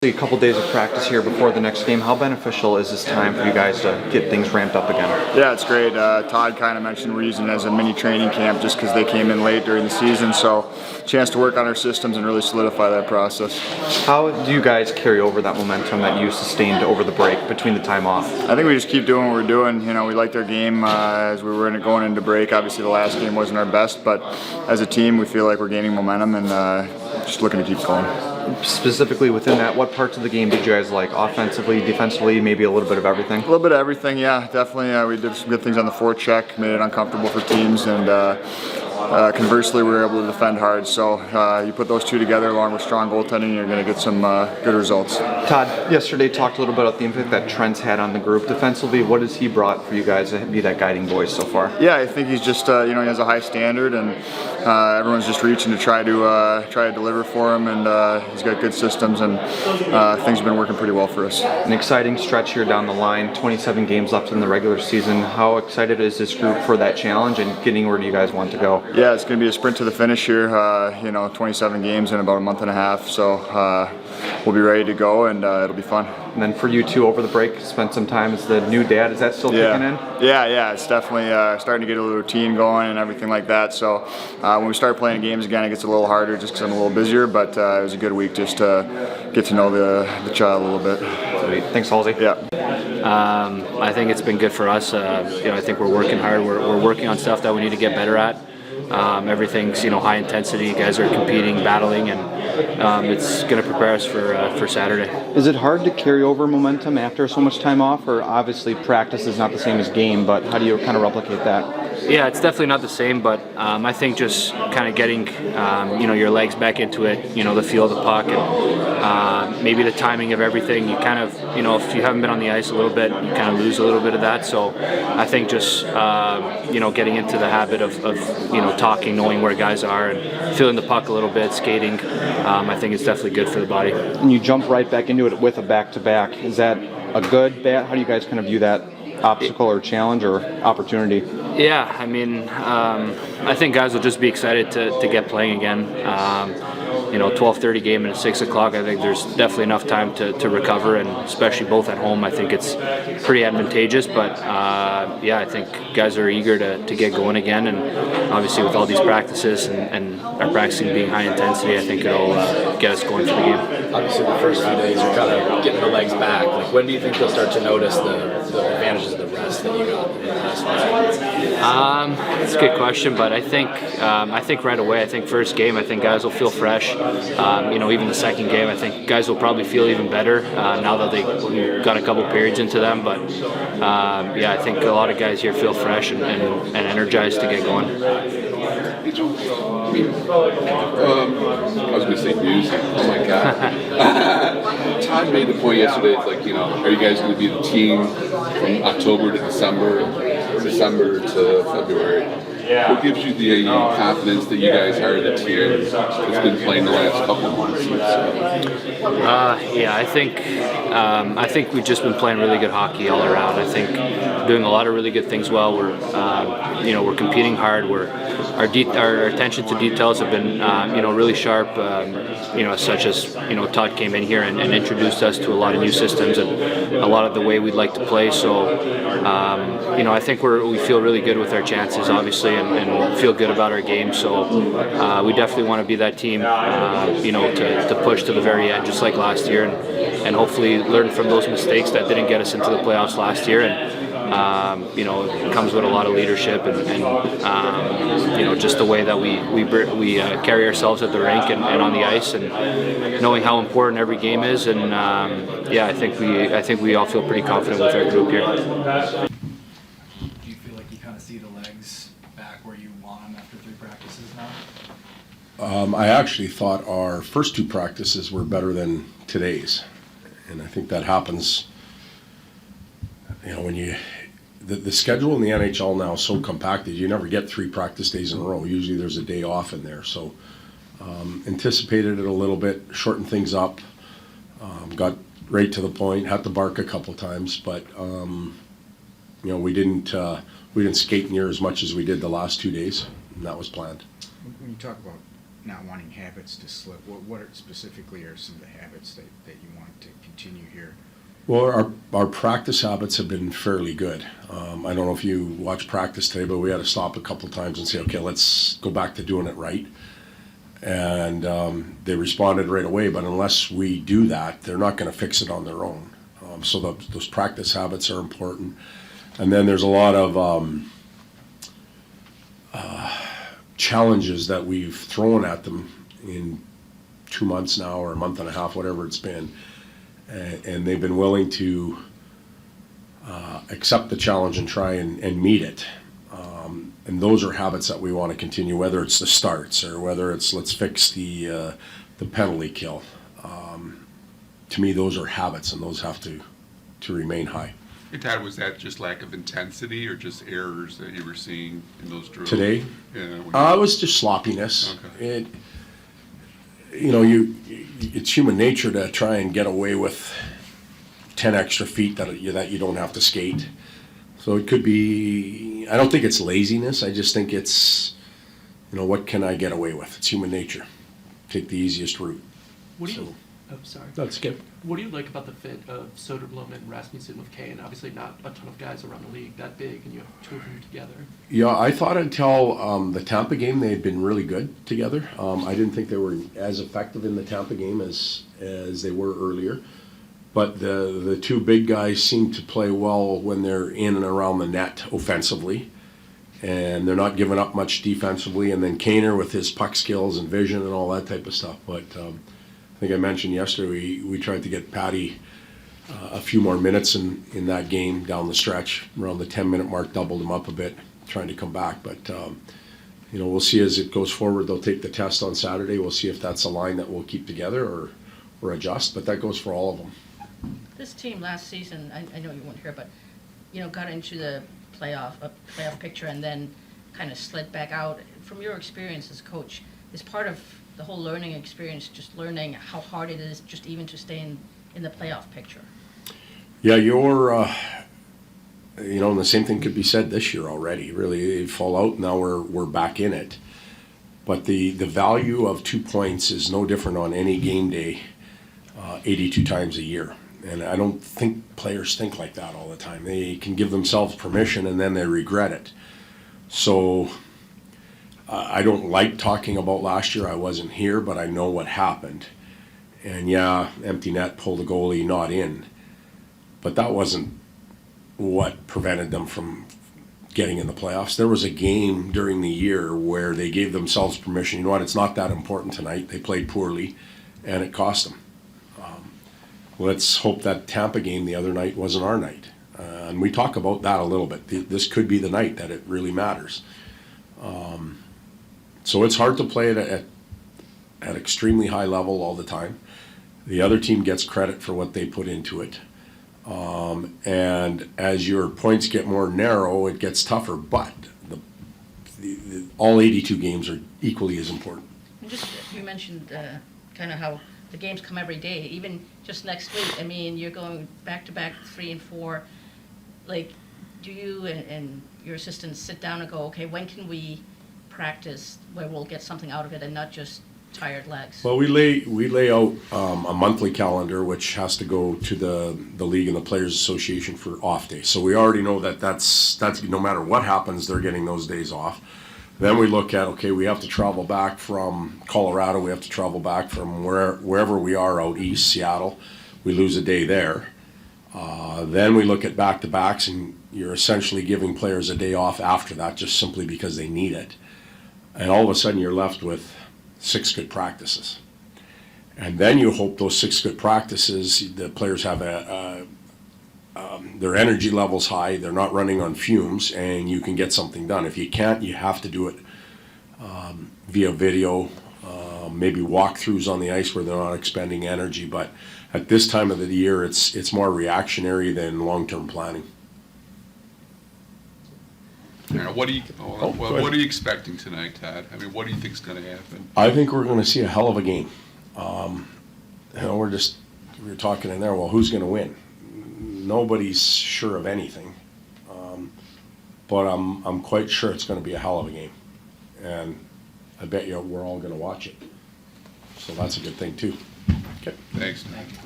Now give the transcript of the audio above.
A couple days of practice here before the next game. How beneficial is this time for you guys to get things ramped up again? Yeah, it's great. Todd kind of mentioned we're using it as a mini training camp just because they came in late during the season, so chance to work on our systems and really solidify that process. How do you guys carry over that momentum that you sustained over the break between the time off? I think we just keep doing what we're doing. You know, we liked our game as we were going into break. Obviously the last game wasn't our best, but as a team we feel like we're gaining momentum and just looking to keep going. Specifically within that, what parts of the game did you guys like? Offensively, defensively, maybe a little bit of everything? A little bit of everything, yeah, definitely. We did some good things on the forecheck, made it uncomfortable for teams, and conversely we were able to defend hard. So you put those two together along with strong goaltending, you're going to get some good results. Todd, yesterday talked a little bit about the impact that Trent's had on the group. Defensively, what has he brought for you guys to be that guiding voice so far? Yeah, I think he's just, he has a high standard, and everyone's just reaching to try to deliver for him, and he's got good systems, and things have been working pretty well for us. An exciting stretch here down the line, 27 games left in the regular season. How excited is this group for that challenge and getting where you guys want to go? Yeah, it's going to be a sprint to the finish here, 27 games in about a month and a half, so we'll be ready to go, and it'll be fun. And then for you two over the break, spent some time as the new dad. Is that still kicking in? Yeah, it's definitely starting to get a little routine going and everything like that. So when we start playing games again, it gets a little harder just because I'm a little busier, but it was a good week just to get to know the child a little bit. Sweet. Thanks, Halsey. Yeah. I think it's been good for us. I think we're working hard. We're working on stuff that we need to get better at. Everything's high intensity. Guys are competing, battling, and it's going to prepare us for Saturday. Is it hard to carry over momentum after so much time off? Or obviously practice is not the same as game, but how do you kind of replicate that? Yeah, it's definitely not the same, but I think just kind of getting your legs back into it, the feel of the puck, and maybe the timing of everything. You kind of, if you haven't been on the ice a little bit, you kind of lose a little bit of that. So I think just getting into the habit of talking, knowing where guys are, and feeling the puck a little bit, skating. I think it's definitely good for the body. And you jump right back into it with a back-to-back. Is that a good, bad? How do you guys kind of view that obstacle or challenge or opportunity? Yeah, I think guys will just be excited to get playing again. 12:30 game and at 6 o'clock, I think there's definitely enough time to recover, and especially both at home, I think it's pretty advantageous. But I think guys are eager to get going again, and obviously with all these practices and our practicing being high intensity, I think it'll get us going for the game. Obviously the first few days you're kind of getting the legs back. Like, when do you think you'll start to notice the advantages of the rest that you got in the last few days? It's a good question, but I think right away. I think first game, I think guys will feel fresh. Even the second game, I think guys will probably feel even better now that they got a couple periods into them. But I think a lot of guys here feel fresh and energized to get going. I was going to say music. Oh my God. Todd made the point yesterday. It's like, are you guys going to be the team from October to December, or December to February? What gives you the confidence that you guys are the team that's been playing the last couple of months? I think we've just been playing really good hockey all around. I think doing a lot of really good things well. We're competing hard. Our attention to details have been really sharp. Such as Todd came in here and introduced us to a lot of new systems and a lot of the way we'd like to play. So I think we feel really good with our chances, obviously, and feel good about our game. So we definitely want to be that team, to push to the very end, just like last year, and hopefully learn from those mistakes that didn't get us into the playoffs last year. And it comes with a lot of leadership and just the way that we carry ourselves at the rink and on the ice, and knowing how important every game is. And I think we all feel pretty confident with our group here. Do you feel like you kind of see the legs back where you want them after 3 practices now? I actually thought our first 2 practices were better than today's, and I think that happens. When the schedule in the NHL now is so compacted, you never get 3 practice days in a row. Usually there's a day off in there. So anticipated it a little bit, shortened things up, got right to the point, had to bark a couple times, but we didn't skate near as much as we did the last 2 days, and that was planned. When you talk about not wanting habits to slip. What specifically are some of the habits that you want to continue here? Well, our practice habits have been fairly good. I don't know if you watched practice today, but we had to stop a couple of times and say, okay, let's go back to doing it right. And they responded right away, but unless we do that, they're not going to fix it on their own. So those practice habits are important. And then there's a lot of challenges that we've thrown at them in 2 months now, or a month and a half, whatever it's been. And they've been willing to accept the challenge and try and meet it. And those are habits that we want to continue, whether it's the starts or whether it's let's fix the penalty kill. To me, those are habits, and those have to remain high. Hey, Todd, was that just lack of intensity or just errors that you were seeing in those drills? Today? Yeah. It was just sloppiness. Okay. It's human nature to try and get away with 10 extra feet that you don't have to skate. So it could be, I don't think it's laziness. I just think it's, what can I get away with? It's human nature. Take the easiest route. What do you? Oh, sorry. Let's skip. What do you like about the fit of Soderblom and Rasmussen with Kane? Obviously, not a ton of guys around the league that big, and you have two of them together. Yeah, I thought until the Tampa game they had been really good together. I didn't think they were as effective in the Tampa game as they were earlier. But the two big guys seem to play well when they're in and around the net offensively, and they're not giving up much defensively. And then Kaner with his puck skills and vision and all that type of stuff. But I think I mentioned yesterday we tried to get Patty a few more minutes in that game down the stretch. Around the 10-minute mark, doubled him up a bit, trying to come back. But, we'll see as it goes forward. They'll take the test on Saturday. We'll see if that's a line that we'll keep together or adjust. But that goes for all of them. This team last season, I know you weren't here, but, got into the playoff picture and then kind of slid back out. From your experience as a coach, is part of the whole learning experience just learning how hard it is just even to stay in the playoff picture? Yeah, and the same thing could be said this year already. Really, they fall out, now we're back in it. But the value of 2 points is no different on any game day 82 times a year. And I don't think players think like that all the time. They can give themselves permission and then they regret it. So I don't like talking about last year. I wasn't here, but I know what happened. And yeah, empty net, pull the goalie, not in. But that wasn't what prevented them from getting in the playoffs. There was a game during the year where they gave themselves permission. You know what, it's not that important tonight. They played poorly, and it cost them. Let's hope that Tampa game the other night wasn't our night. And we talk about that a little bit. This could be the night that it really matters. So it's hard to play it at extremely high level all the time. The other team gets credit for what they put into it. And as your points get more narrow, it gets tougher. But all 82 games are equally as important. And just, you mentioned kind of how the games come every day. Even just next week, I mean, you're going back-to-back 3 and 4. Like, do you and your assistants sit down and go, okay, when can we practice where we'll get something out of it and not just tired legs? Well, we lay out a monthly calendar which has to go to the league and the Players Association for off days. So we already know that's no matter what happens, they're getting those days off. Then we look at, okay, we have to travel back from Colorado, we have to travel back from wherever we are out east, Seattle. We lose a day there. Then we look at back-to-backs, and you're essentially giving players a day off after that just simply because they need it. And all of a sudden you're left with 6 good practices. And then you hope those 6 good practices, the players have their energy levels high, they're not running on fumes, and you can get something done. If you can't, you have to do it via video, maybe walkthroughs on the ice where they're not expending energy. But at this time of the year, it's more reactionary than long-term planning. Yeah, what are you expecting tonight, Todd? I mean, what do you think is going to happen? I think we're going to see a hell of a game. We were talking in there, well, who's going to win? Nobody's sure of anything, but I'm quite sure it's going to be a hell of a game, and I bet you we're all going to watch it. So that's a good thing too. Okay. Thanks. Thank you.